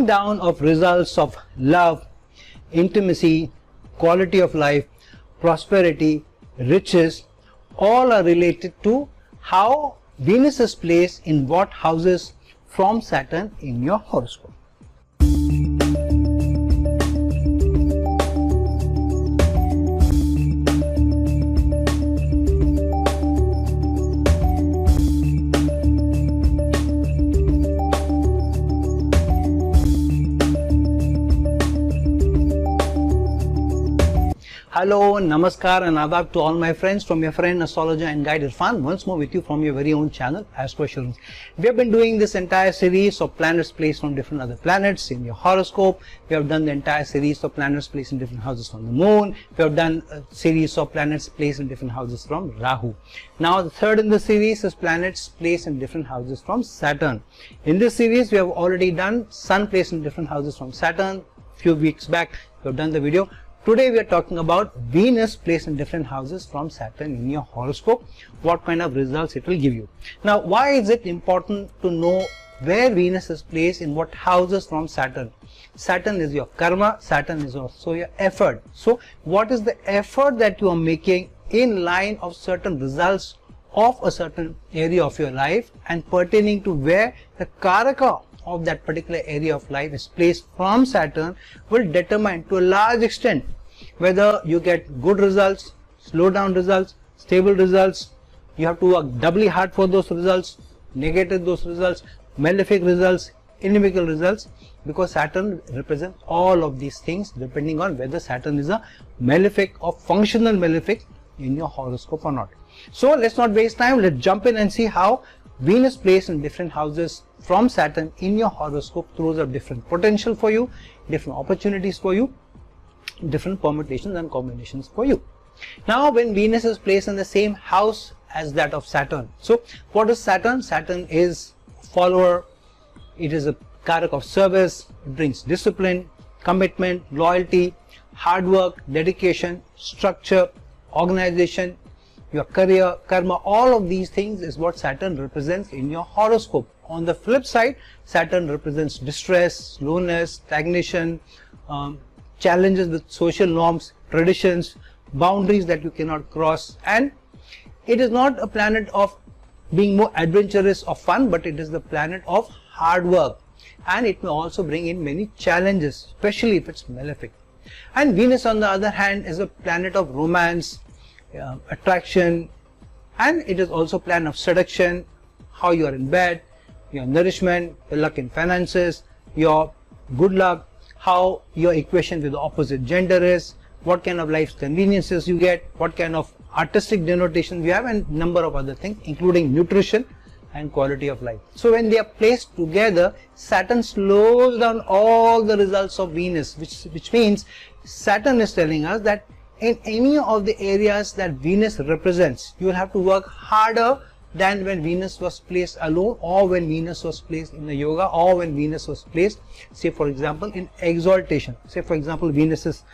down of results of love, intimacy, quality of life, prosperity, riches, all are related to how Venus is placed in what houses from Saturn in your horoscope. Hello, Namaskar and Adab to all my friends from your friend, astrologer and guide Irfan, once more with you from your very own channel, Astro. We have been doing this entire series of planets placed from different other planets in your horoscope. We have done the entire series of planets placed in different houses from the moon. We have done a series of planets placed in different houses from Rahu. Now the third in the series is planets placed in different houses from Saturn. In this series, we have already done Sun placed in different houses from Saturn. Few weeks back, we have done the video. Today we are talking about Venus placed in different houses from Saturn in your horoscope, what kind of results it will give you. Now, why is it important to know where Venus is placed in what houses from Saturn? Saturn is your karma, Saturn is also your effort. So, what is the effort that you are making in line of certain results of a certain area of your life and pertaining to where the karaka of that particular area of life is placed from Saturn will determine to a large extent whether you get good results, slow down results, stable results. You have to work doubly hard for those results, negative those results, malefic results, inimical results, because Saturn represents all of these things depending on whether Saturn is a malefic or functional malefic in your horoscope or not. So let's not waste time, let's jump in and see how Venus placed in different houses from Saturn in your horoscope throws up different potential for you, different opportunities for you, different permutations and combinations for you. Now when Venus is placed in the same house as that of Saturn, so what is Saturn? Saturn is follower, it is a karak of service, it brings discipline, commitment, loyalty, hard work, dedication, structure, organization, your career, karma, all of these things is what Saturn represents in your horoscope. On the flip side, Saturn represents distress, slowness, stagnation, challenges with social norms, traditions, boundaries that you cannot cross, and it is not a planet of being more adventurous or fun, but it is the planet of hard work, and it may also bring in many challenges, especially if it's malefic. And Venus on the other hand is a planet of romance, attraction, and it is also a planet of seduction, how you are in bed, your nourishment, your luck in finances, your good luck, how your equation with the opposite gender is, what kind of life's conveniences you get, what kind of artistic denotations you have, and number of other things including nutrition and quality of life. So when they are placed together, Saturn slows down all the results of Venus, which means Saturn is telling us that in any of the areas that Venus represents, you will have to work harder than when Venus was placed alone, or when Venus was placed in the yoga, or when Venus was placed, say for example, in exaltation. Say for example, Venus is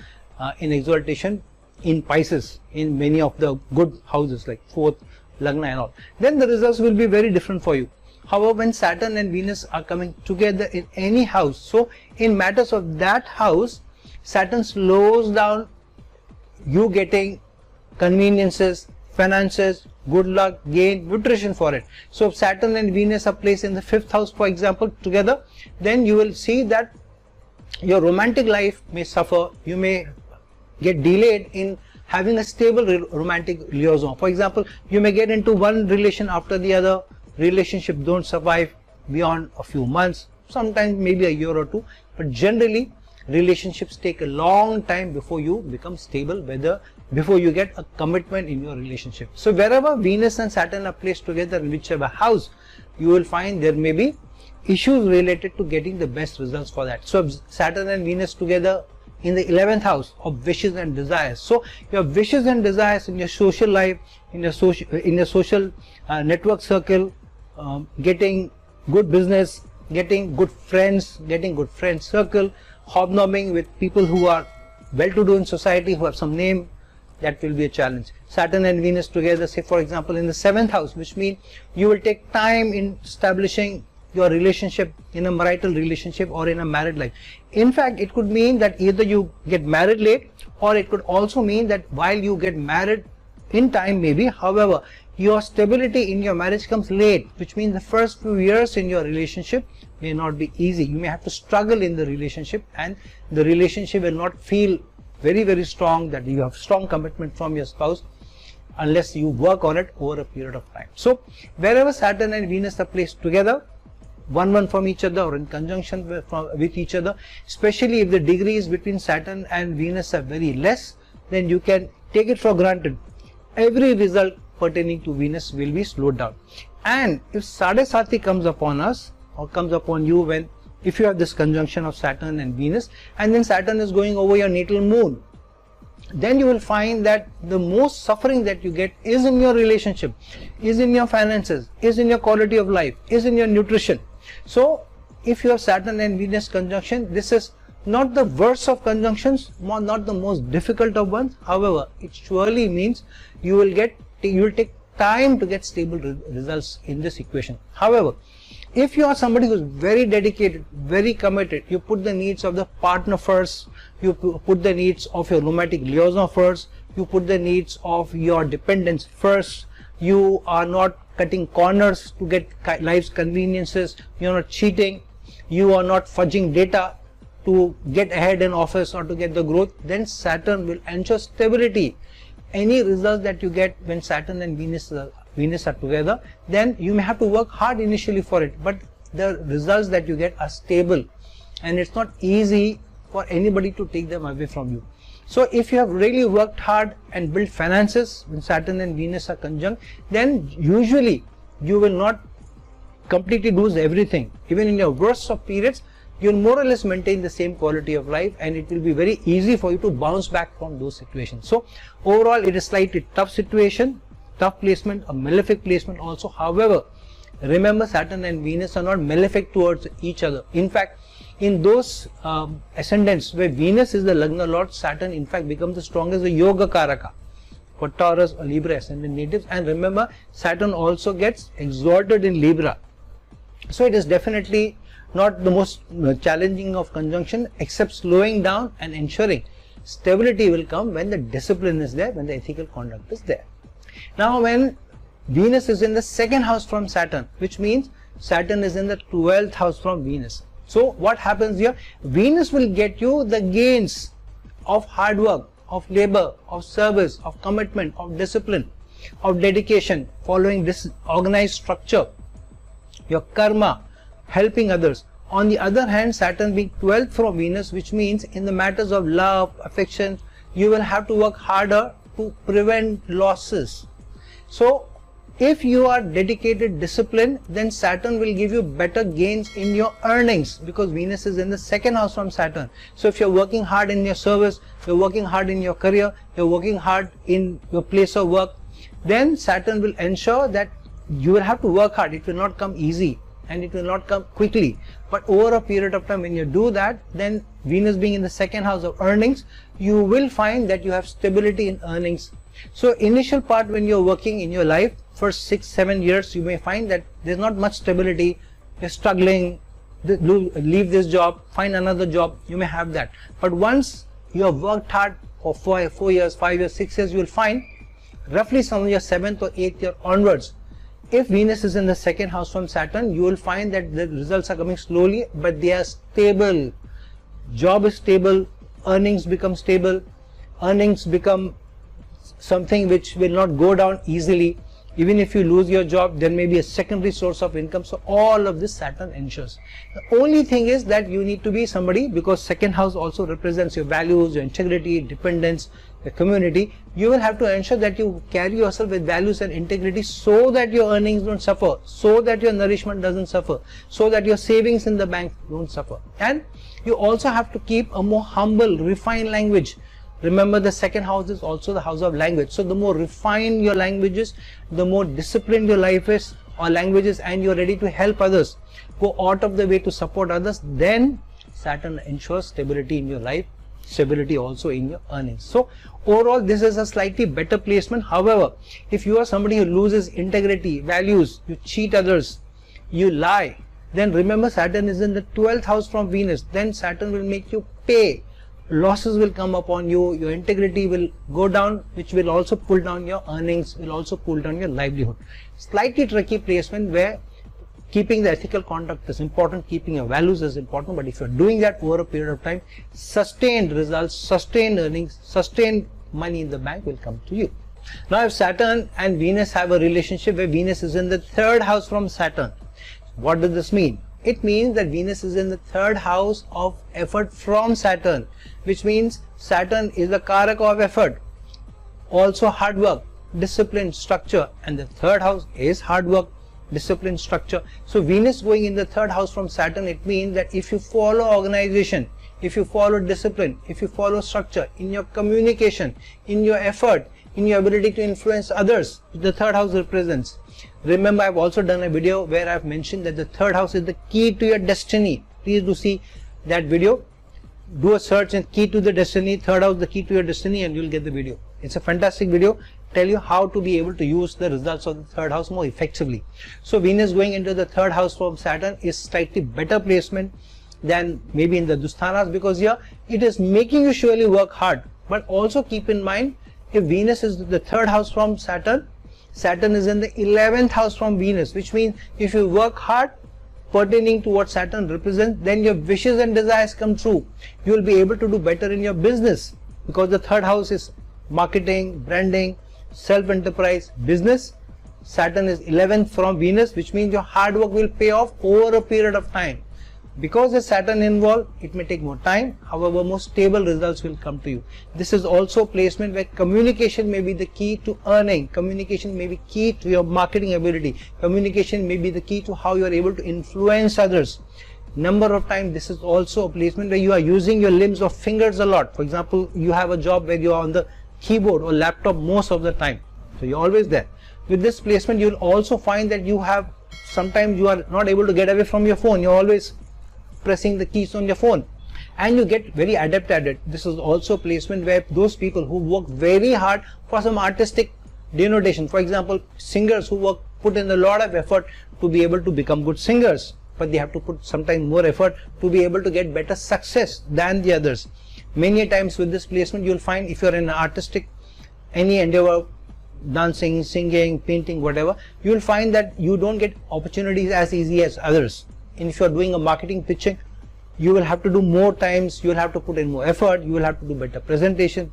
in exaltation in Pisces, in many of the good houses like 4th, Lagna and all. Then the results will be very different for you. However, when Saturn and Venus are coming together in any house, so in matters of that house, Saturn slows down you getting conveniences, finances, good luck, gain, nutrition for it. So if Saturn and Venus are placed in the 5th house, for example, together, then you will see that your romantic life may suffer. You may get delayed in having a stable romantic liaison. For example, you may get into one relation after the other. Relationships don't survive beyond a few months, sometimes maybe a year or two, but generally relationships take a long time before you become stable, before you get a commitment in your relationship. So wherever Venus and Saturn are placed together in whichever house, you will find there may be issues related to getting the best results for that. So Saturn and Venus together in the 11th house of wishes and desires. So your wishes and desires in your social life, in your social network circle, getting good business, getting good friends, getting good friend circle, hobnobbing with people who are well-to-do in society, who have some name, that will be a challenge. Saturn and Venus together, say for example in the 7th house, which means you will take time in establishing your relationship, in a marital relationship or in a married life. In fact, it could mean that either you get married late, or it could also mean that while you get married in time maybe, however, your stability in your marriage comes late, which means the first few years in your relationship may not be easy. You may have to struggle in the relationship, and the relationship will not feel very strong, that you have strong commitment from your spouse, unless you work on it over a period of time. So wherever Saturn and Venus are placed together, one from each other or in conjunction with each other, especially if the degrees between Saturn and Venus are very less, then you can take it for granted every result pertaining to Venus will be slowed down. And if Sadesati comes upon us, or comes upon you, when if you have this conjunction of Saturn and Venus, and then Saturn is going over your natal moon, then you will find that the most suffering that you get is in your relationship, is in your finances, is in your quality of life, is in your nutrition. So if you have Saturn and Venus conjunction, this is not the worst of conjunctions, not the most difficult of ones. However, it surely means you will take time to get stable results in this equation. However, if you are somebody who is very dedicated, very committed, you put the needs of the partner first, you put the needs of your romantic liaison first, you put the needs of your dependents first, you are not cutting corners to get life's conveniences, you are not cheating, you are not fudging data to get ahead in office or to get the growth, then Saturn will ensure stability. Any results that you get when Saturn and Venus are together, then you may have to work hard initially for it, but the results that you get are stable, and it's not easy for anybody to take them away from you. So if you have really worked hard and built finances when Saturn and Venus are conjunct, then usually you will not completely lose everything. Even in your worst of periods, you will more or less maintain the same quality of life, and it will be very easy for you to bounce back from those situations. So overall, it is slightly tough situation, tough placement, a malefic placement also. However, remember, Saturn and Venus are not malefic towards each other. In fact, in those ascendants where Venus is the Lagna Lord, Saturn in fact becomes the strongest, the Yoga Karaka for Taurus or Libra ascendant natives. And remember, Saturn also gets exalted in Libra. So it is definitely not the most challenging of conjunction, except slowing down and ensuring stability will come when the discipline is there, when the ethical conduct is there. Now when Venus is in the second house from Saturn, which means Saturn is in the 12th house from Venus. So what happens here? Venus will get you the gains of hard work, of labor, of service, of commitment, of discipline, of dedication, following this organized structure, your karma, helping others. On the other hand, Saturn being 12th from Venus, which means in the matters of love, affection, you will have to work harder to prevent losses. So if you are dedicated, disciplined, then Saturn will give you better gains in your earnings, because Venus is in the second house from Saturn. So if you're working hard in your service, you're working hard in your career, you're working hard in your place of work, then Saturn will ensure that you will have to work hard. It will not come easy and it will not come quickly, but over a period of time, when you do that, then Venus being in the second house of earnings, you will find that you have stability in earnings. So initial part, when you're working in your life, first 6-7 years, you may find that there's not much stability, you're struggling, leave this job, find another job, you may have that. But once you have worked hard for 4 years, 5 years, 6 years, you will find roughly from your 7th or 8th year onwards, if Venus is in the second house from Saturn, you will find that the results are coming slowly, but they are stable. Job is stable, earnings become stable, earnings become something which will not go down easily. Even if you lose your job, there may be a secondary source of income. So all of this Saturn ensures. The only thing is that you need to be somebody, because second house also represents your values, your integrity, dependence, the community. You will have to ensure that you carry yourself with values and integrity, so that your earnings don't suffer, so that your nourishment doesn't suffer, so that your savings in the bank don't suffer. And you also have to keep a more humble, refined language. Remember, the second house is also the house of language. So the more refined your languages, the more disciplined your life is or languages, and you're ready to help others, go out of the way to support others, then Saturn ensures stability in your life, stability also in your earnings. So overall, this is a slightly better placement. However, if you are somebody who loses integrity, values, you cheat others, you lie, then remember Saturn is in the 12th house from Venus. Then Saturn will make you pay. Losses will come upon you, your integrity will go down, which will also pull down your earnings, will also pull down your livelihood. Slightly tricky placement where keeping the ethical conduct is important, keeping your values is important, but if you're doing that over a period of time, sustained results, sustained earnings, sustained money in the bank will come to you. Now if Saturn and Venus have a relationship where Venus is in the 3rd house from Saturn, what does this mean? It means that Venus is in the 3rd house of effort from Saturn, which means Saturn is the karaka of effort, also hard work, discipline, structure, and the 3rd house is hard work, discipline, structure. So Venus going in the 3rd house from Saturn, it means that if you follow organization, if you follow discipline, if you follow structure in your communication, in your effort, in your ability to influence others, the 3rd house represents. Remember, I've also done a video where I've mentioned that the 3rd house is the key to your destiny. Please do see that video. Do a search in key to the destiny, 3rd house, the key to your destiny, and you'll get the video. It's a fantastic video. Tell you how to be able to use the results of the 3rd house more effectively. So Venus going into the 3rd house from Saturn is slightly better placement than maybe in the Dusthanas, because here it is making you surely work hard. But also keep in mind, if Venus is the 3rd house from Saturn, Saturn is in the 11th house from Venus, which means if you work hard pertaining to what Saturn represents, then your wishes and desires come true. You will be able to do better in your business, because the 3rd house is marketing, branding, self-enterprise, business. Saturn is 11th from Venus, which means your hard work will pay off over a period of time. Because there's Saturn involved, it may take more time, however more stable results will come to you. This is also placement where communication may be the key to earning, communication may be key to your marketing ability, communication may be the key to how you are able to influence others. Number of times this is also a placement where you are using your limbs or fingers a lot. For example, you have a job where you are on the keyboard or laptop most of the time, so you're always there. With this placement, you'll also find that sometimes you are not able to get away from your phone. You're always pressing the keys on your phone, and you get very adept at it. This is also placement where those people who work very hard for some artistic denotation, for example singers who put in a lot of effort to be able to become good singers, but they have to put sometimes more effort to be able to get better success than the others. Many times with this placement, you'll find if you're in an artistic any endeavor, dancing, singing, painting, whatever, you'll find that you don't get opportunities as easy as others. And if you're doing a marketing pitching, you will have to do more times, you will have to put in more effort, you will have to do better presentation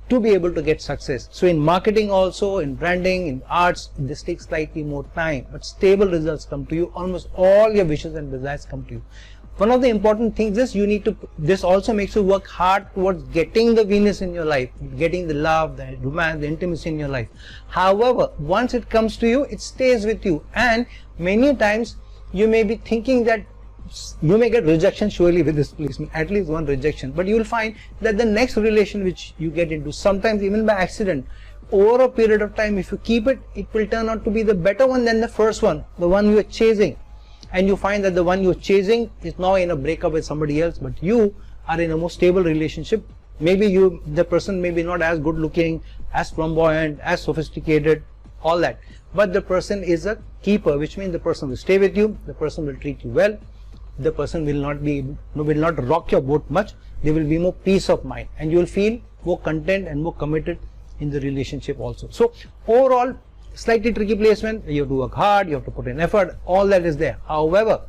to be able to get success. So in marketing also, in branding, in arts, this takes slightly more time, but stable results come to you. Almost all your wishes and desires come to you. One of the important things is this also makes you work hard towards getting the Venus in your life, getting the love, the romance, the intimacy in your life. However, once it comes to you, it stays with you, and many times you may be thinking that you may get rejection surely with this placement, at least one rejection, but you will find that the next relation which you get into, sometimes even by accident, over a period of time, if you keep it, it will turn out to be the better one than the first one, the one you are chasing. And you find that the one you're chasing is now in a breakup with somebody else, but you are in a more stable relationship. Maybe the person may be not as good looking, as flamboyant, as sophisticated, all that, but the person is a keeper, which means the person will stay with you, the person will treat you well, the person will not rock your boat much. There will be more peace of mind, and you will feel more content and more committed in the relationship also. So overall, slightly tricky placement. You have to work hard, you have to put in effort, all that is there. However,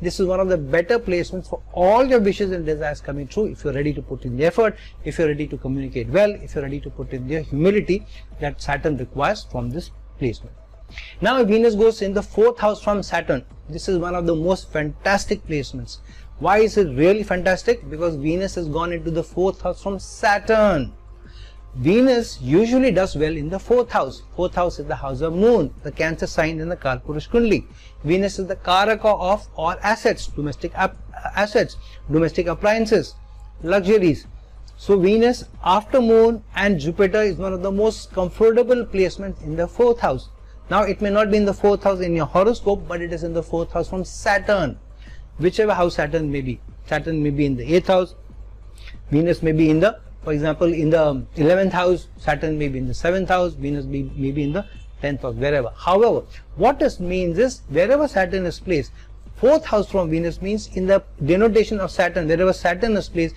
this is one of the better placements for all your wishes and desires coming true if you're ready to put in the effort, if you're ready to communicate well, if you're ready to put in the humility that Saturn requires from this placement. Now if Venus goes in the 4th house from Saturn, this is one of the most fantastic placements. Why is it really fantastic? Because Venus has gone into the 4th house from Saturn. Venus usually does well in the 4th house. 4th house is the house of Moon, the Cancer sign in the Kalpurush Kundli. Venus is the Karaka of all assets, domestic assets, domestic appliances, luxuries. So Venus after Moon and Jupiter is one of the most comfortable placements in the 4th house. Now it may not be in the 4th house in your horoscope, but it is in the 4th house from Saturn. Whichever house Saturn may be. Saturn may be in the 8th house, Venus may be in the, for example, in the 11th house, Saturn may be in the 7th house, Venus may be in the 10th house, wherever. However, what this means is, wherever Saturn is placed, 4th house from Venus means in the denotation of Saturn, wherever Saturn is placed,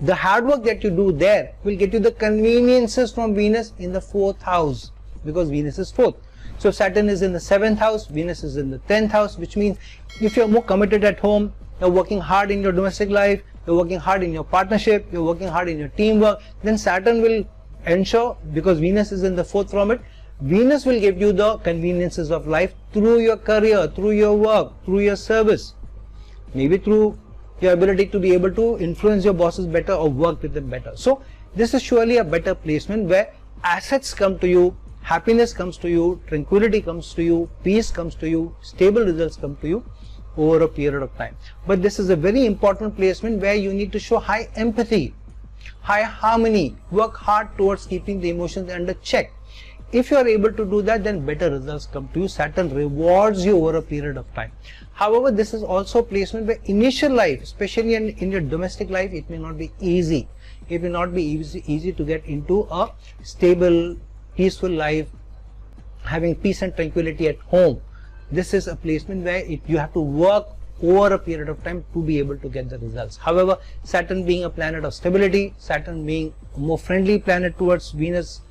the hard work that you do there will get you the conveniences from Venus in the 4th house, because Venus is 4th. So Saturn is in the 7th house, Venus is in the 10th house, which means if you're more committed at home, you're working hard in your domestic life, you're working hard in your partnership, you're working hard in your teamwork, then Saturn will ensure, because Venus is in the 4th from it, Venus will give you the conveniences of life through your career, through your work, through your service, maybe through your ability to be able to influence your bosses better or work with them better. So this is surely a better placement where assets come to you, happiness comes to you, tranquility comes to you, peace comes to you, stable results come to you over a period of time. But this is a very important placement where you need to show high empathy, high harmony, work hard towards keeping the emotions under check. If you are able to do that, then better results come to you. Saturn rewards you over a period of time. However, this is also a placement where initial life, especially in your domestic life, it may not be easy. It may not be easy to get into a stable, peaceful life, having peace and tranquility at home. This is a placement where you have to work over a period of time to be able to get the results. However, Saturn being a planet of stability, Saturn being a more friendly planet towards Venus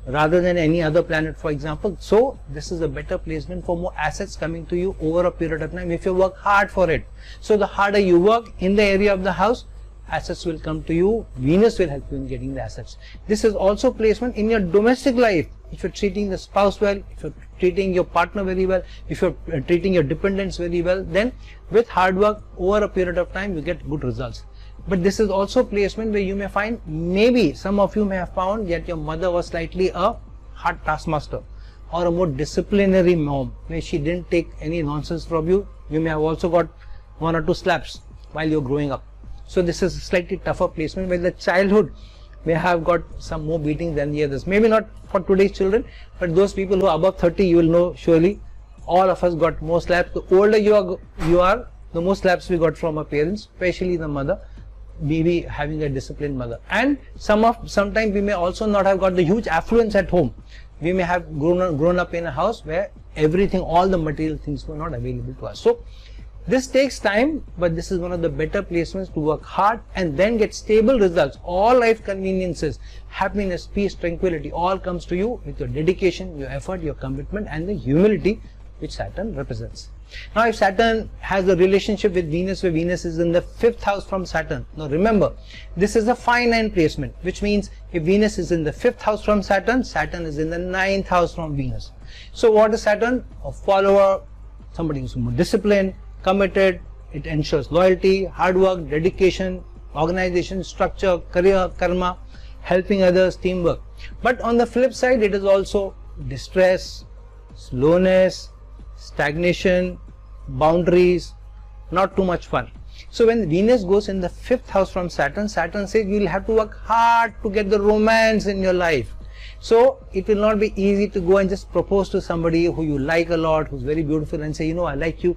rather than any other planet, for example, so this is a better placement for more assets coming to you over a period of time if you work hard for it. So the harder you work in the area of the house, assets will come to you. Venus will help you in getting the assets. This is also placement in your domestic life. If you're treating the spouse well, if you're treating your partner very well, if you're treating your dependents very well, then with hard work over a period of time you get good results. But this is also placement where you may find, maybe some of you may have found that your mother was slightly a hard taskmaster or a more disciplinary mom, where she didn't take any nonsense from you. You may have also got 1 or 2 slaps while you're growing up. So this is a slightly tougher placement where the childhood may have got some more beating than the others. Maybe not for today's children, but those people who are above 30, you will know surely all of us got more slaps. The older you are, the more slaps we got from our parents, especially the mother, maybe having a disciplined mother. And sometimes we may also not have got the huge affluence at home. We may have grown up in a house where everything, all the material things were not available to us. So this takes time, but this is one of the better placements to work hard and then get stable results. All life conveniences, happiness, peace, tranquility, all comes to you with your dedication, your effort, your commitment, and the humility which Saturn represents. Now, if Saturn has a relationship with Venus, where Venus is in the 5th house from Saturn, now remember, this is a fine placement, which means if Venus is in the 5th house from Saturn, Saturn is in the 9th house from Venus. So what is Saturn? A follower, somebody who's more disciplined, committed. It ensures loyalty, hard work, dedication, organization, structure, career, karma, helping others, teamwork. But on the flip side, it is also distress, slowness, stagnation, boundaries, not too much fun. So when Venus goes in the 5th house from Saturn, Saturn says you will have to work hard to get the romance in your life. So it will not be easy to go and just propose to somebody who you like a lot, who's very beautiful, and say, you know, I like you,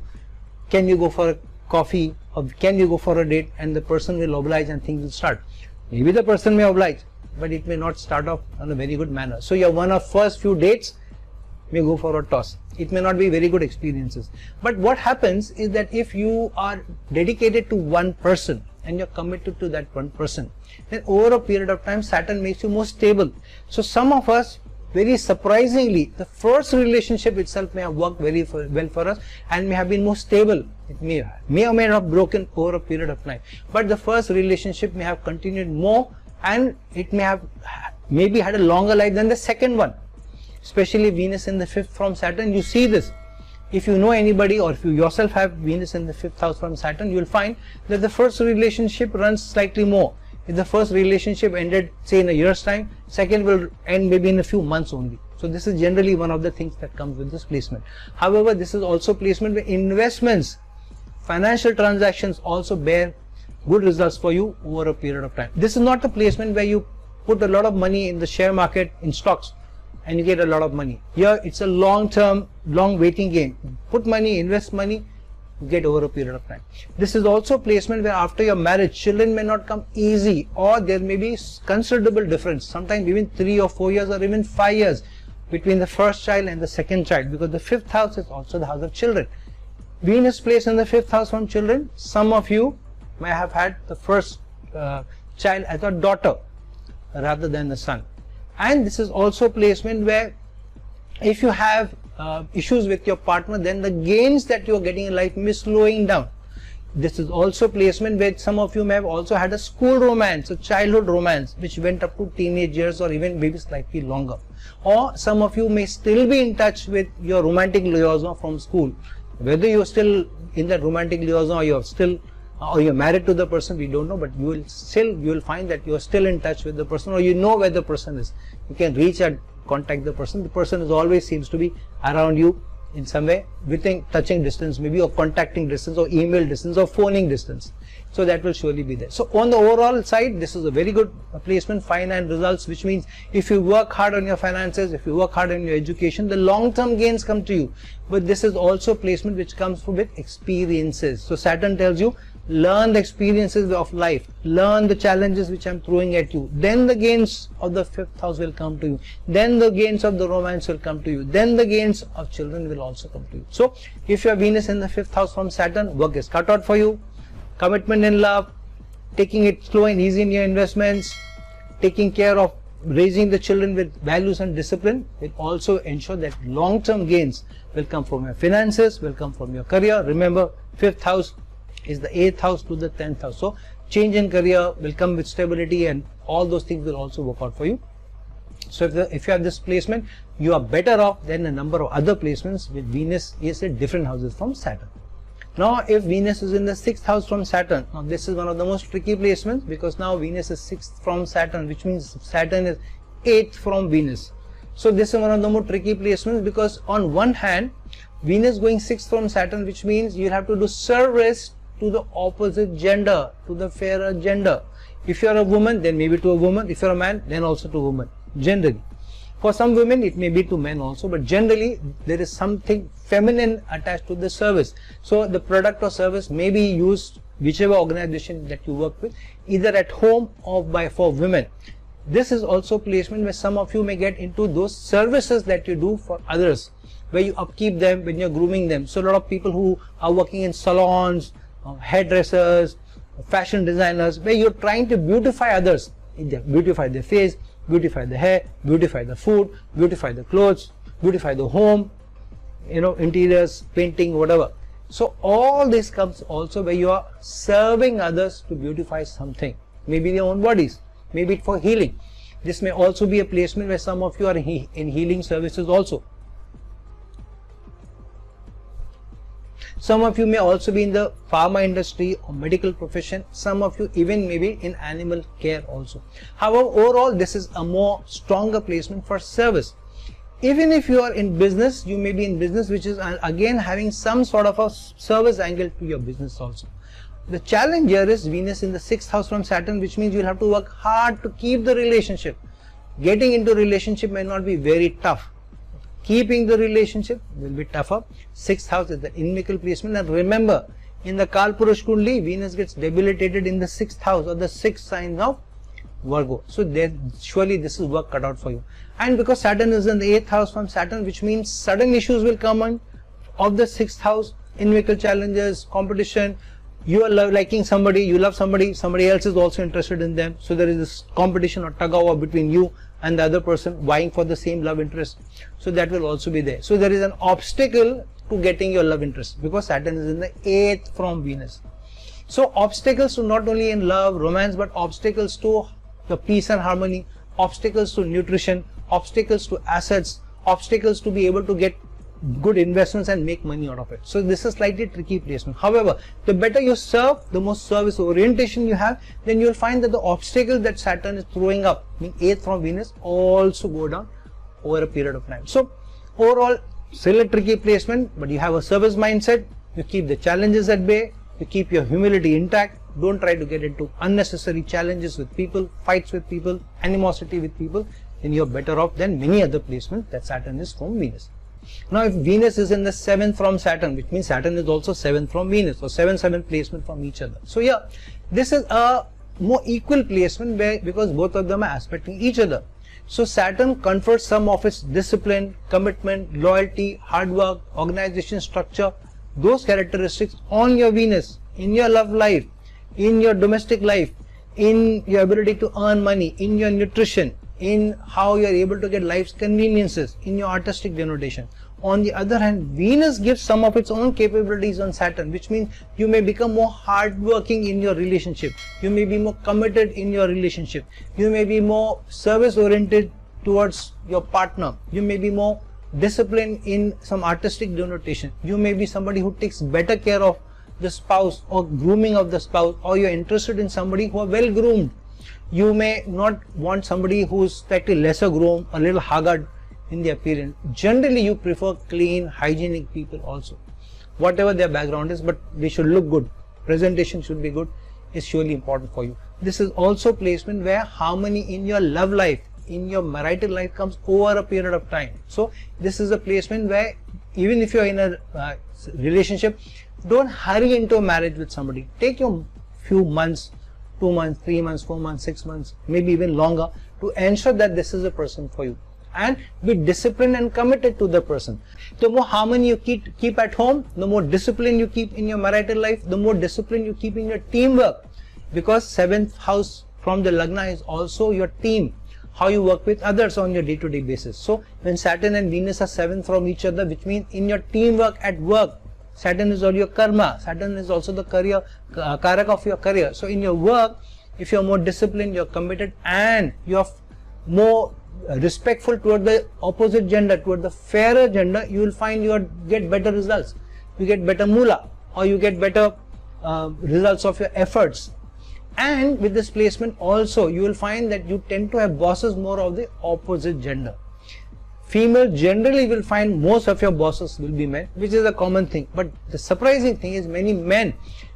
can you go for a coffee, or can you go for a date, and the person will oblige and things will start. Maybe the person may oblige, but it may not start off on a very good manner. So your one of first few dates may go for a toss. It may not be very good experiences. But what happens is that if you are dedicated to one person and you're committed to that one person, then over a period of time Saturn makes you more stable. So some of us, very surprisingly, the first relationship itself may have worked very well for us and may have been more stable. It may or may not have broken over a period of time, but the first relationship may have continued more, and it may have maybe had a longer life than the second one. Especially Venus in the 5th from Saturn, you see this. If you know anybody, or if you yourself have Venus in the 5th house from Saturn, you will find that the first relationship runs slightly more. If the first relationship ended, say, in a year's time, second will end maybe in a few months only. So this is generally one of the things that comes with this placement. However, this is also placement where investments, financial transactions also bear good results for you over a period of time. This is not a placement where you put a lot of money in the share market, in stocks, and you get a lot of money. Here it's a long-term, long waiting game. Put money, invest money, you get over a period of time. This is also placement where after your marriage, children may not come easy, or there may be considerable difference, sometimes even 3 or 4 years or even 5 years between the first child and the second child, because the 5th house is also the house of children. Venus placed in the 5th house from children. Some of you may have had the first child as a daughter rather than the son. And this is also placement where if you have issues with your partner, then the gains that you are getting in life may be slowing down. This is also placement where some of you may have also had a school romance, a childhood romance, which went up to teenage years or even maybe slightly longer. Or some of you may still be in touch with your romantic liaison from school. Whether you're still in that romantic liaison or you're married to the person, we don't know, but you will find that you're still in touch with the person, or you know where the person is. You can reach and contact the person. The person is always seems to be around you in some way, within touching distance maybe, or contacting distance, or email distance, or phoning distance. So that will surely be there. So on the overall side, this is a very good placement, fine and results, which means if you work hard on your finances, if you work hard on your education, the long-term gains come to you. But this is also placement which comes with experiences. So Saturn tells you, learn the experiences of life, learn the challenges which I'm throwing at you, then the gains of the 5th house will come to you, then the gains of the romance will come to you, then the gains of children will also come to you. So if you have Venus in the 5th house from Saturn, work is cut out for you. Commitment in love, taking it slow and easy in your investments, taking care of raising the children with values and discipline will also ensure that long-term gains will come from your finances, will come from your career. Remember, 5th house is the 8th house to the 10th house. So change in career will come with stability, and all those things will also work out for you. So if you have this placement, you are better off than a number of other placements with Venus is in different houses from Saturn. Now if Venus is in the 6th house from Saturn, now this is one of the most tricky placements, because now Venus is 6th from Saturn, which means Saturn is 8th from Venus. So this is one of the more tricky placements, because on one hand Venus going 6th from Saturn, which means you'll have to do service to the opposite gender, to the fairer gender. If you are a woman, then maybe to a woman. If you are a man, then also to a woman, generally. For some women it may be to men also, but generally there is something feminine attached to the service. So the product or service may be used whichever organization that you work with, either at home or for women. This is also placement where some of you may get into those services that you do for others, where you upkeep them when you're grooming them. So a lot of people who are working in salons, hairdressers, fashion designers, where you're trying to beautify others, beautify their face, beautify the hair, beautify the food, beautify the clothes, beautify the home, interiors, painting, whatever. So all this comes also where you are serving others to beautify something, maybe their own bodies, maybe for healing. This may also be a placement where some of you are in healing services also. Some of you may also be in the pharma industry or medical profession. Some of you even maybe in animal care also. However, overall this is a more stronger placement for service. Even if you are in business, you may be in business which is again having some sort of a service angle to your business also. The challenge here is Venus in the 6th house from Saturn, which means you'll have to work hard to keep the relationship. Getting into relationship may not be very tough. Keeping the relationship will be tougher. 6th house is the inimical placement, and remember, in the Kalpurush Kundli, Venus gets debilitated in the 6th house or the 6th sign of Virgo. So surely this is work cut out for you. And because Saturn is in the 8th house from Saturn, which means sudden issues will come on of the 6th house, inimical challenges, competition. You are liking somebody, you love somebody, somebody else is also interested in them. So there is this competition or tug of war between you and the other person vying for the same love interest. So that will also be there. So there is an obstacle to getting your love interest, because Saturn is in the 8th from Venus. So obstacles to not only in love, romance, but obstacles to the peace and harmony, obstacles to nutrition, obstacles to assets, obstacles to be able to get good investments and make money out of it. So this is slightly tricky placement. However, the better you serve, the more service orientation you have, then you will find that the obstacle that Saturn is throwing up, meaning 8th from Venus, also go down over a period of time. So overall, still a tricky placement, but you have a service mindset, you keep the challenges at bay, you keep your humility intact, don't try to get into unnecessary challenges with people, fights with people, animosity with people, then you're better off than many other placements that Saturn is from Venus. Now if Venus is in the 7th from Saturn, which means Saturn is also 7th from Venus, or 7-7 placement from each other. So yeah, this is a more equal placement because both of them are aspecting each other. So Saturn confers some of its discipline, commitment, loyalty, hard work, organization structure those characteristics on your Venus, in your love life, in your domestic life, in your ability to earn money, in your nutrition, in how you are able to get life's conveniences, in your artistic denotation. On the other hand, Venus gives some of its own capabilities on Saturn, which means you may become more hardworking in your relationship, you may be more committed in your relationship, you may be more service oriented towards your partner, you may be more disciplined in some artistic denotation, you may be somebody who takes better care of the spouse or grooming of the spouse, or you're interested in somebody who are well groomed. You may not want somebody who's slightly lesser groomed, a little haggard in the appearance. Generally you prefer clean, hygienic people also, whatever their background is, but they should look good, presentation should be good, is surely important for you. This is also placement where harmony in your love life, in your marital life comes over a period of time. So this is a placement where even if you're in a relationship, don't hurry into a marriage with somebody. Take your few months, 2 months, 3 months, 4 months, 6 months, maybe even longer, to ensure that this is a person for you, and be disciplined and committed to the person. The more harmony you keep at home, the more discipline you keep in your marital life, the more discipline you keep in your teamwork, because 7th house from the Lagna is also your team, how you work with others on your day-to-day basis. So when Saturn and Venus are 7th from each other, which means in your teamwork at work, Saturn is all your karma, Saturn is also the career, karak of your career. So in your work, if you're more disciplined, you're committed, and you're more respectful toward the opposite gender, toward the fairer gender, you will find you get better results. You get better moolah, or you get better results of your efforts. And with this placement also, you will find that you tend to have bosses more of the opposite gender. Female generally will find most of your bosses will be men, which is a common thing. But the surprising thing is many men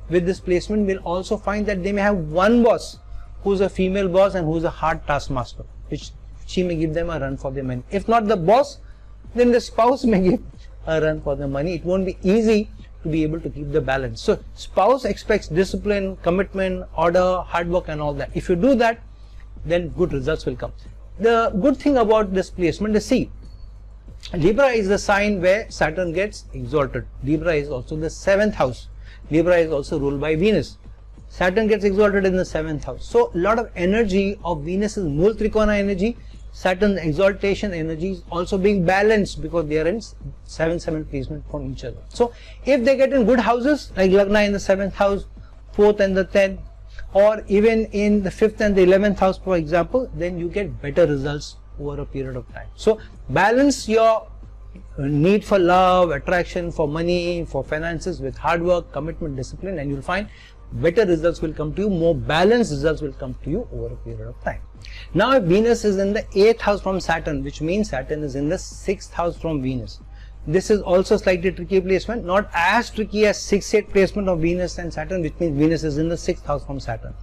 with this placement will also find that they may have one boss who's a female boss and who's a hard taskmaster, which she may give them a run for their money. If not the boss, then the spouse may give a run for the money. It won't be easy to be able to keep the balance. So spouse expects discipline, commitment, order, hard work and all that. If you do that, then good results will come. The good thing about this placement is, see, Libra is the sign where Saturn gets exalted. Libra is also the 7th house. Libra is also ruled by Venus. Saturn gets exalted in the 7th house. So a lot of energy of Venus is Mool Trikona energy. Saturn's exaltation energy is also being balanced because they are in 7-7 placement from each other. So if they get in good houses like Lagna in the 7th house, 4th and the 10th, or even in the 5th and the 11th house for example, then you get better results over a period of time. So balance your need for love, attraction, for money, for finances with hard work, commitment, discipline, and you'll find better results will come to you, more balanced results will come to you over a period of time. Now if Venus is in the 8th house from Saturn, which means Saturn is in the 6th house from Venus, this is also slightly tricky placement, not as tricky as 6-8 placement of Venus and Saturn, which means Venus is in the 6th house from Saturn.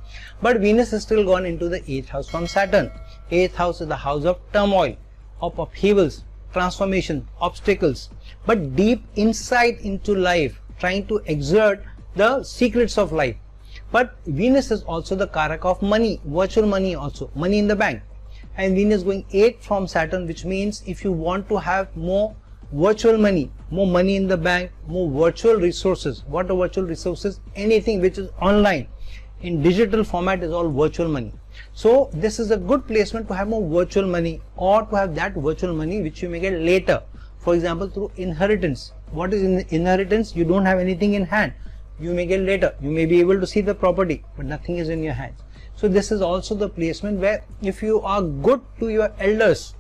But Venus is still gone into the 8th house from Saturn. 8th house is the house of turmoil, of upheavals, transformation, obstacles, but deep insight into life, trying to exert the secrets of life. But Venus is also the karak of money, virtual money also, money in the bank. And Venus going 8 from Saturn, which means if you want to have more virtual money, more money in the bank, more virtual resources. What are virtual resources? Anything which is online, in digital format is all virtual money. So this is a good placement to have more virtual money, or to have that virtual money which you may get later. For example, through inheritance. What is inheritance? You don't have anything in hand. You may get later. You may be able to see the property, but nothing is in your hands. So this is also the placement where if you are good to your elders,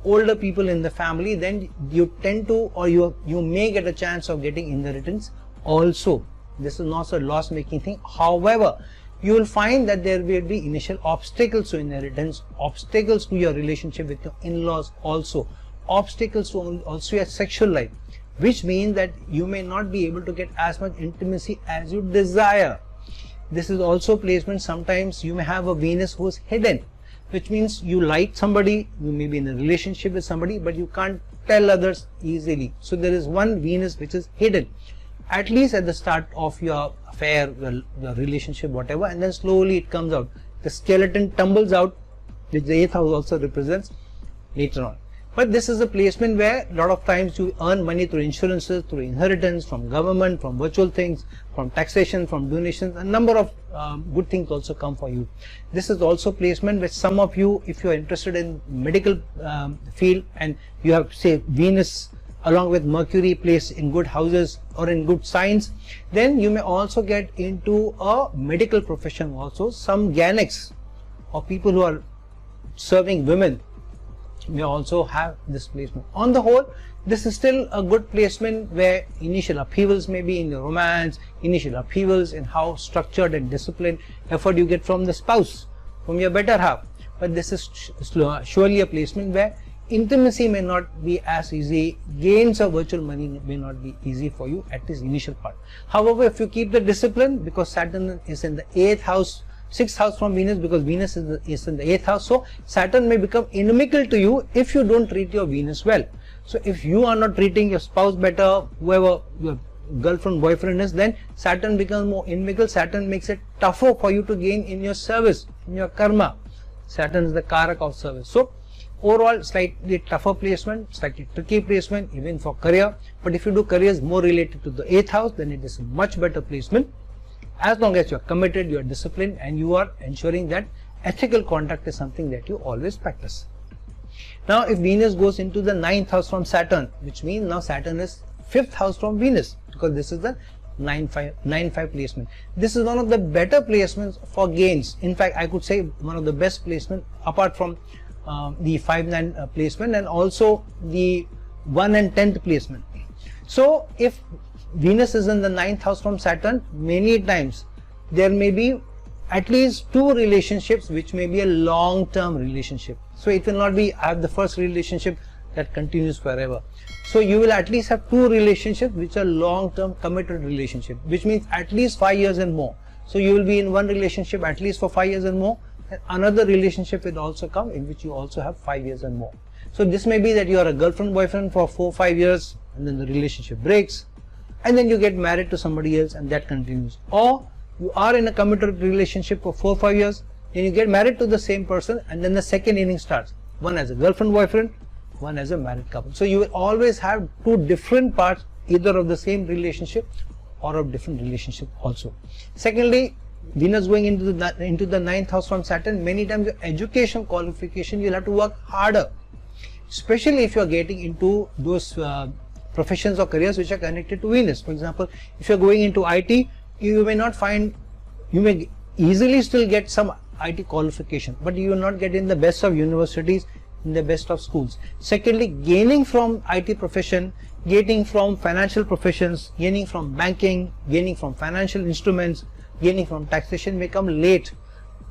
older people in the family, then you tend to, or you may get a chance of getting inheritance also. This is not a loss making thing. However, you will find that there will be initial obstacles to inheritance, obstacles to your relationship with your in-laws also, obstacles to also your sexual life, which means that you may not be able to get as much intimacy as you desire. This is also placement. Sometimes you may have a Venus who is hidden, which means you like somebody, you may be in a relationship with somebody, but you can't tell others easily. So there is one Venus which is hidden, at least at the start of your affair, the relationship, whatever, and then slowly it comes out. The skeleton tumbles out, which the 8th house also represents later on. But this is a placement where a lot of times you earn money through insurances, through inheritance, from government, from virtual things, from taxation, from donations. A number of good things also come for you. This is also placement which some of you, if you are interested in medical field and you have, say, Venus along with Mercury placed in good houses or in good signs, then you may also get into a medical profession also. Some gynecologists or people who are serving women may also have this placement. On the whole, this is still a good placement where initial upheavals may be in your romance, initial upheavals in how structured and disciplined effort you get from the spouse, from your better half. But this is surely a placement where intimacy may not be as easy, gains of virtual money may not be easy for you at this initial part. However, if you keep the discipline, because Saturn is in the 8th house, 6th house from Venus, because Venus is in the 8th house, so Saturn may become inimical to you if you don't treat your Venus well. So if you are not treating your spouse better, whoever your girlfriend, boyfriend is, then Saturn becomes more inimical. Saturn makes it tougher for you to gain in your service, in your karma. Saturn is the karak of service. So overall, slightly tougher placement, slightly tricky placement even for career. But if you do careers more related to the 8th house, then it is a much better placement. As long as you are committed, you are disciplined, and you are ensuring that ethical conduct is something that you always practice. Now, if Venus goes into the 9th house from Saturn, which means now Saturn is 5th house from Venus, because this is the 9-5 placement. This is one of the better placements for gains. In fact, I could say one of the best placement apart from the 5-9 placement, and also the 1 and 10th placement. So if Venus is in the 9th house from Saturn, many times there may be at least 2 relationships which may be a long-term relationship. So it will not be I have the first relationship that continues forever. So you will at least have 2 relationships which are long-term committed relationship, which means at least 5 years and more. So you will be in one relationship at least for 5 years and more, and another relationship will also come in which you also have 5 years and more. So this may be that you are a girlfriend boyfriend for 4-5 years, and then the relationship breaks, and then you get married to somebody else, and that continues. Or you are in a committed relationship for 4-5 years, then you get married to the same person, and then the second inning starts, one as a girlfriend boyfriend, one as a married couple. So you will always have 2 different parts, either of the same relationship or of different relationship also. Secondly, Venus going into the 9th house from Saturn, many times your education qualification, you'll have to work harder, especially if you are getting into those professions or careers which are connected to Venus. For example, if you are going into IT, you may easily still get some IT qualification, but you will not get in the best of universities, in the best of schools. Secondly, gaining from IT profession, gaining from financial professions, gaining from banking, gaining from financial instruments, gaining from taxation may come late,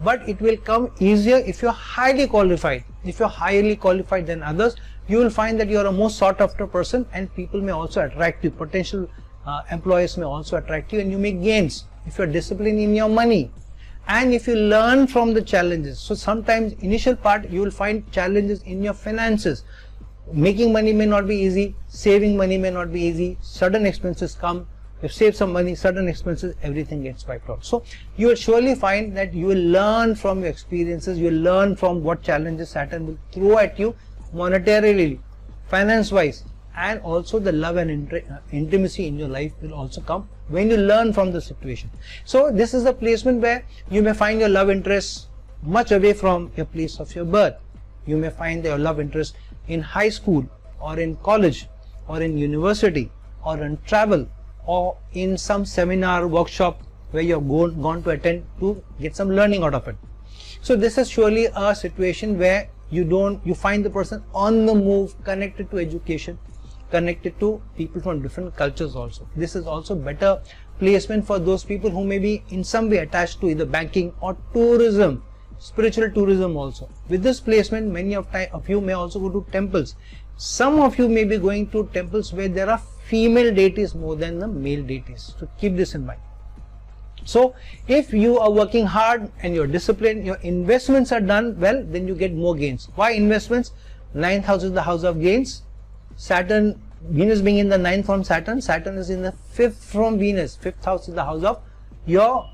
but it will come easier if you are highly qualified. If you are highly qualified than others, you will find that you are a more sought after person, and people may also attract you. Potential employers may also attract you, and you make gains if you are disciplined in your money, and if you learn from the challenges. So sometimes initial part you will find challenges in your finances. Making money may not be easy, saving money may not be easy, sudden expenses come. You save some money, sudden expenses, everything gets wiped out. So you will surely find that you will learn from your experiences, you will learn from what challenges Saturn will throw at you monetarily, finance wise, and also the love and intimacy in your life will also come when you learn from the situation. So this is a placement where you may find your love interest much away from your place of your birth. You may find your love interest in high school or in college or in university or in travel or in some seminar workshop where you have gone to attend to get some learning out of it. So this is surely a situation where you find the person on the move, connected to education, connected to people from different cultures also. This is also better placement for those people who may be in some way attached to either banking or tourism, spiritual tourism also. With this placement, many of you may also go to temples. Some of you may be going to temples where there are female deities more than the male deities. So keep this in mind. So if you are working hard and you're disciplined, your investments are done well, then you get more gains. Why investments? 9th house is the house of gains. Saturn, Venus being in the 9th from Saturn, Saturn is in the 5th from Venus. 5th house is the house of your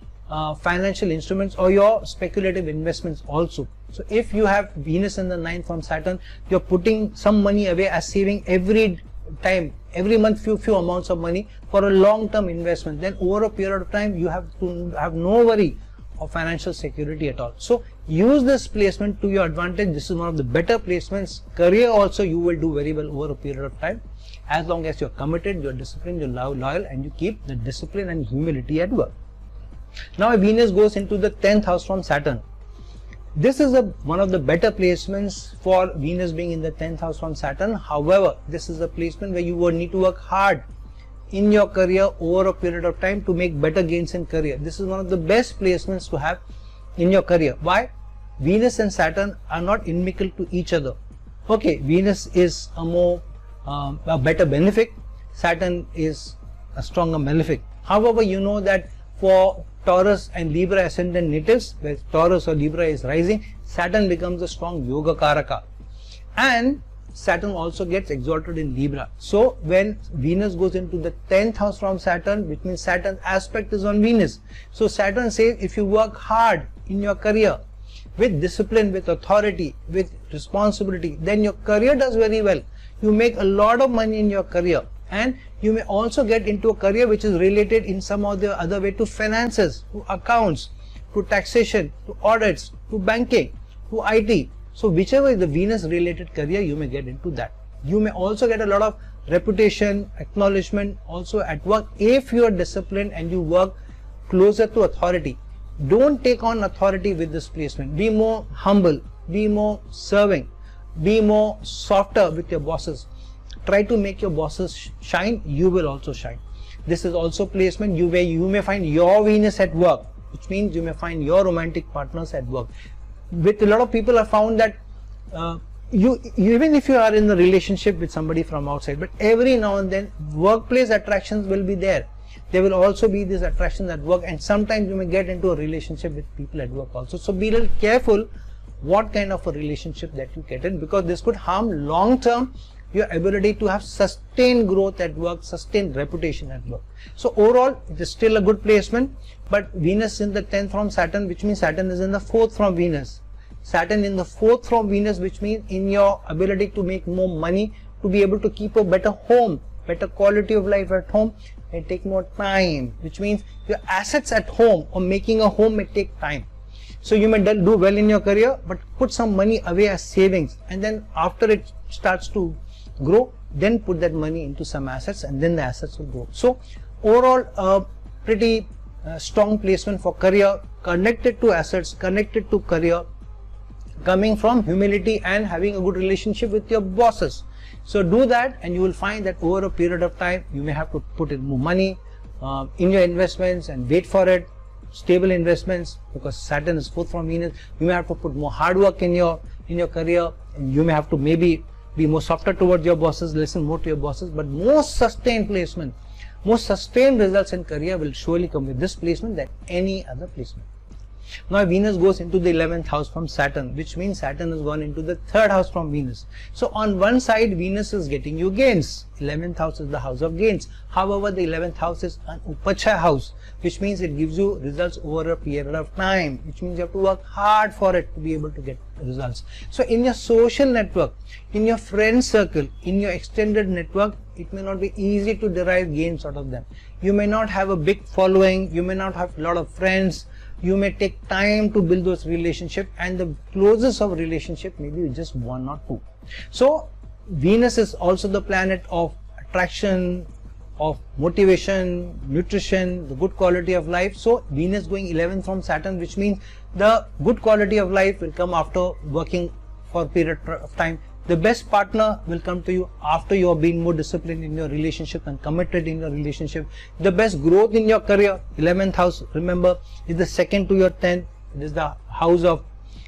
financial instruments or your speculative investments also. So if you have Venus in the 9th from Saturn, you're putting some money away as saving every time, every month few amounts of money for a long-term investment. Then over a period of time, you have to have no worry of financial security at all. So use this placement to your advantage. This is one of the better placements. Career also you will do very well over a period of time, as long as you're committed, you're disciplined, you're loyal, and you keep the discipline and humility at work. Now Venus goes into the 10th house from Saturn. This is one of the better placements for Venus being in the 10th house from Saturn. However, this is a placement where you will need to work hard in your career over a period of time to make better gains in career. This is one of the best placements to have in your career. Why? Venus and Saturn are not inimical to each other. Okay, Venus is a better benefic, Saturn is a stronger malefic. However, you know that for Taurus and Libra ascendant natives, where Taurus or Libra is rising, Saturn becomes a strong yoga karaka, and Saturn also gets exalted in Libra. So when Venus goes into the 10th house from Saturn, which means Saturn's aspect is on Venus. So Saturn says if you work hard in your career with discipline, with authority, with responsibility, then your career does very well. You make a lot of money in your career, and you may also get into a career which is related in some or the other way to finances, to accounts, to taxation, to audits, to banking, to IT. So whichever is the Venus related career, you may get into that. You may also get a lot of reputation, acknowledgement also at work if you are disciplined and you work closer to authority. Don't take on authority with this placement. Be more humble, be more serving, be more softer with your bosses. Try to make your bosses shine, you will also shine. This is also placement where you may find your Venus at work, which means you may find your romantic partners at work. With a lot of people, I found that even if you are in a relationship with somebody from outside, but every now and then workplace attractions will be there. There will also be these attractions at work, and sometimes you may get into a relationship with people at work also. So be a little careful what kind of a relationship that you get in, because this could harm long term your ability to have sustained growth at work, sustained reputation at work. So overall, it is still a good placement, but Venus in the 10th from Saturn, which means Saturn is in the 4th from Venus. Saturn in the 4th from Venus, which means in your ability to make more money, to be able to keep a better home, better quality of life at home, may take more time, which means your assets at home or making a home may take time. So you may do well in your career, but put some money away as savings, and then after it starts to grow, then put that money into some assets, and then the assets will grow. So overall, a pretty strong placement for career, connected to assets, connected to career, coming from humility and having a good relationship with your bosses. So do that, and you will find that over a period of time, you may have to put in more money in your investments and wait for it. Stable investments, because Saturn is 4th from Venus. You may have to put more hard work in your career, and you may have to maybe be more softer towards your bosses, listen more to your bosses. But most sustained placement, most sustained results in career will surely come with this placement than any other placement. Now Venus goes into the 11th house from Saturn, which means Saturn has gone into the 3rd house from Venus. So on one side, Venus is getting you gains. 11th house is the house of gains. However, the 11th house is an Upacha house, which means it gives you results over a period of time, which means you have to work hard for it to be able to get results. So in your social network, in your friend circle, in your extended network, it may not be easy to derive gains out of them. You may not have a big following, you may not have a lot of friends, you may take time to build those relationships, and the closest of relationship maybe just 1 or 2. So Venus is also the planet of attraction, of motivation, nutrition, the good quality of life. So Venus going 11th from Saturn, which means the good quality of life will come after working for a period of time. The best partner will come to you after you have been more disciplined in your relationship and committed in your relationship. The best growth in your career, 11th house, remember, is the second to your 10th. It is the house of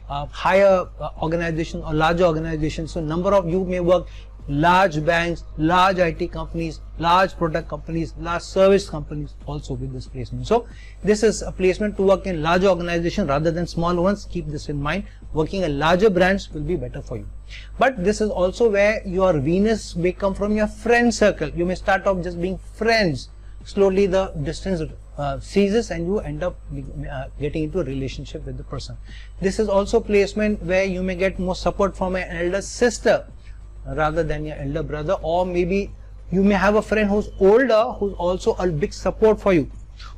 higher organization or larger organization. So number of you may work large banks, large IT companies, large product companies, large service companies also with this placement. So this is a placement to work in large organizations rather than small ones. Keep this in mind. Working a larger branch will be better for you. But this is also where your Venus may come from your friend circle. You may start off just being friends. Slowly the distance ceases and you end up getting into a relationship with the person. This is also placement where you may get more support from an elder sister rather than your elder brother, or maybe you may have a friend who's older, who's also a big support for you,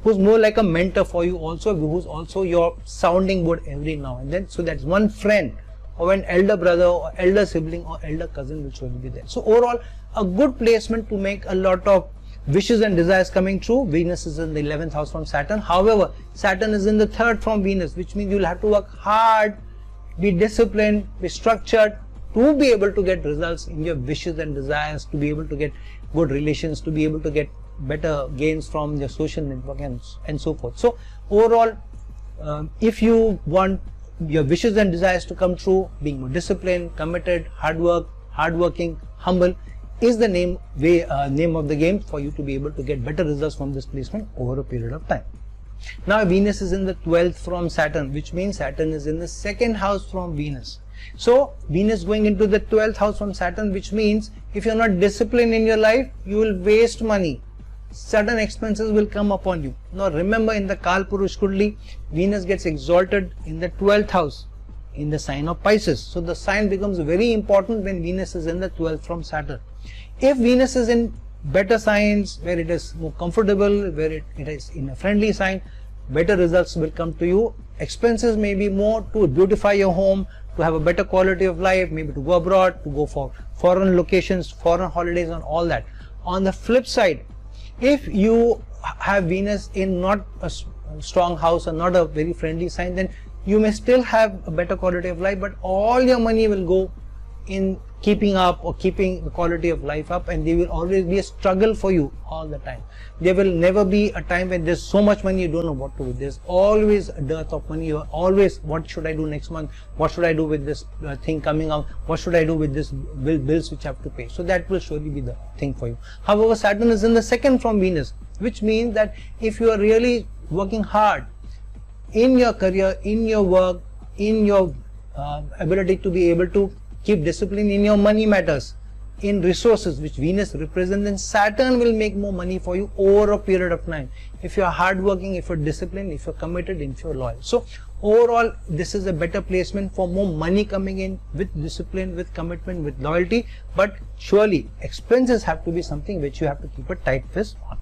who's more like a mentor for you also, who's also your sounding board every now and then. So that's one friend or an elder brother or elder sibling or elder cousin will surely be there. So overall, a good placement to make a lot of wishes and desires coming true. Venus is in the 11th house from Saturn. However, Saturn is in the 3rd from Venus, which means you'll have to work hard, be disciplined, be structured to be able to get results in your wishes and desires, to be able to get good relations, to be able to get better gains from your social network and so forth. So overall, if you want your wishes and desires to come true, being more disciplined, committed, hardworking, humble is the name of the game for you to be able to get better results from this placement over a period of time. Now Venus is in the 12th from Saturn, which means Saturn is in the 2nd house from Venus. So Venus going into the 12th house from Saturn, which means if you're not disciplined in your life, you will waste money. Sudden expenses will come upon you. Now remember, in the Kalpurush Kundli, Venus gets exalted in the 12th house in the sign of Pisces. So the sign becomes very important when Venus is in the 12th from Saturn. If Venus is in better signs, where it is more comfortable, where it is in a friendly sign, better results will come to you. Expenses may be more to beautify your home, to have a better quality of life, maybe to go abroad, to go for foreign locations, foreign holidays and all that. On the flip side, if you have Venus in not a strong house or not a very friendly sign, then you may still have a better quality of life, but all your money will go in keeping up or keeping the quality of life up, and there will always be a struggle for you all the time. There will never be a time when there's so much money you don't know what to do. There's always a dearth of money. You're always, what should I do next month? What should I do with this thing coming out? What should I do with this bills which I have to pay? So that will surely be the thing for you. However, Saturn is in the 2nd from Venus, which means that if you are really working hard in your career, in your work, in your ability to be able to keep discipline in your money matters, in resources which Venus represents, then Saturn will make more money for you over a period of time. If you are hardworking, if you are disciplined, if you are committed, if you are loyal. So overall, this is a better placement for more money coming in with discipline, with commitment, with loyalty. But surely expenses have to be something which you have to keep a tight fist on.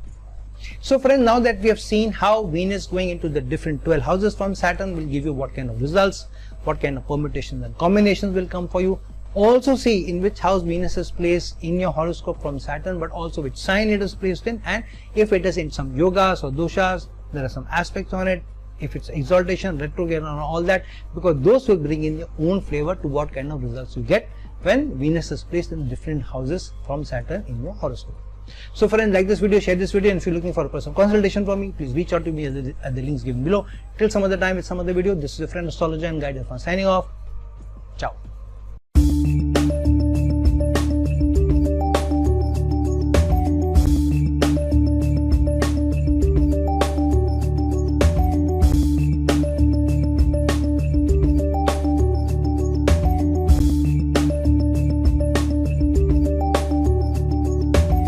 So friends, now that we have seen how Venus going into the different 12 houses from Saturn will give you what kind of results, what kind of permutations and combinations will come for you. Also see in which house Venus is placed in your horoscope from Saturn, but also which sign it is placed in, and if it is in some yogas or doshas, there are some aspects on it, if it's exaltation, retrograde and all that, because those will bring in your own flavor to what kind of results you get when Venus is placed in different houses from Saturn in your horoscope. So friends, like this video, share this video, and if you're looking for a personal consultation from me, please reach out to me at the links given below. Till some other time with some other video, this is your friend astrologer and guide Irfan signing off. Ciao.